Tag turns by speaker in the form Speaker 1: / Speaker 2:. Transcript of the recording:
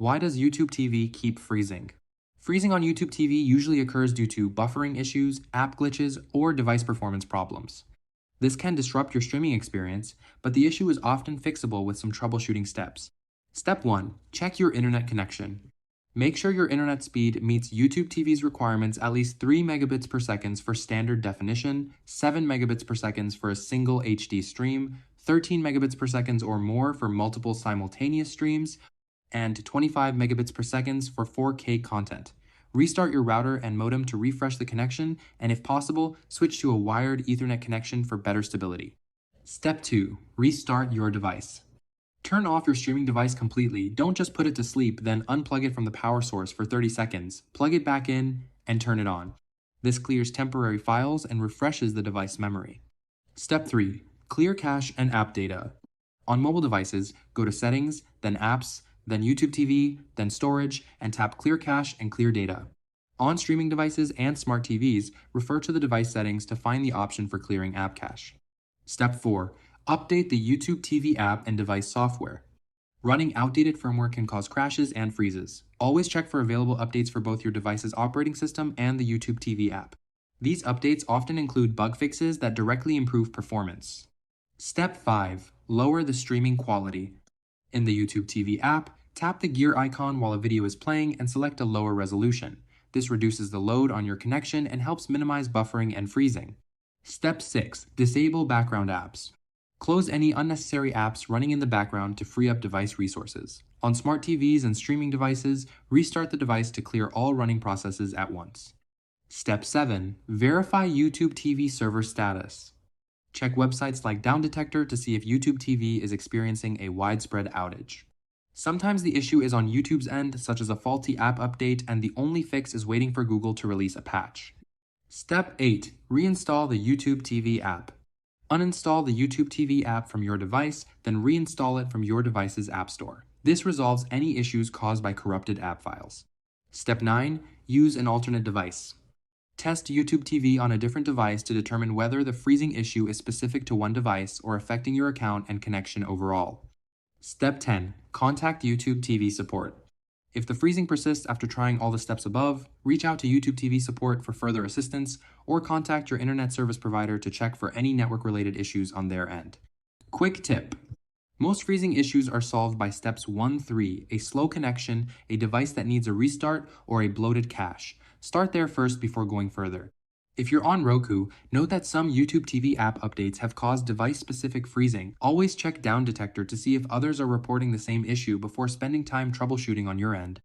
Speaker 1: Why does YouTube TV keep freezing? Freezing on YouTube TV usually occurs due to buffering issues, app glitches, or device performance problems. This can disrupt your streaming experience, but the issue is often fixable with some troubleshooting steps. Step 1. Check your internet connection. Make sure your internet speed meets YouTube TV's requirements at least 3 megabits per second for standard definition, 7 megabits per second for a single HD stream, 13 megabits per second or more for multiple simultaneous streams, and 25 megabits per second for 4K content. Restart your router and modem to refresh the connection, and if possible, switch to a wired Ethernet connection for better stability. Step 2. Restart your device. Turn off your streaming device completely. Don't just put it to sleep, then unplug it from the power source for 30 seconds. Plug it back in and turn it on. This clears temporary files and refreshes the device memory. Step 3. Clear cache and app data. On mobile devices, go to Settings, then Apps, then YouTube TV, then Storage, and tap Clear Cache and Clear Data. On streaming devices and smart TVs, refer to the device settings to find the option for clearing app cache. Step 4. Update the YouTube TV app and device software. Running outdated firmware can cause crashes and freezes. Always check for available updates for both your device's operating system and the YouTube TV app. These updates often include bug fixes that directly improve performance. Step 5. Lower the streaming quality. In the YouTube TV app, tap the gear icon while a video is playing and select a lower resolution. This reduces the load on your connection and helps minimize buffering and freezing. Step 6. Disable background apps. Close any unnecessary apps running in the background to free up device resources. On smart TVs and streaming devices, restart the device to clear all running processes at once. Step 7. Verify YouTube TV server status. Check websites like Down Detector to see if YouTube TV is experiencing a widespread outage. Sometimes the issue is on YouTube's end, such as a faulty app update, and the only fix is waiting for Google to release a patch. Step 8. Reinstall the YouTube TV app. Uninstall the YouTube TV app from your device, then reinstall it from your device's app store. This resolves any issues caused by corrupted app files. Step 9. Use an alternate device. Test YouTube TV on a different device to determine whether the freezing issue is specific to one device or affecting your account and connection overall. Step 10. Contact YouTube TV support. If the freezing persists after trying all the steps above, reach out to YouTube TV support for further assistance or contact your internet service provider to check for any network-related issues on their end. Quick tip. Most freezing issues are solved by steps 1-3, a slow connection, a device that needs a restart, or a bloated cache. Start there first before going further. If you're on Roku, note that some YouTube TV app updates have caused device-specific freezing. Always check Down Detector to see if others are reporting the same issue before spending time troubleshooting on your end.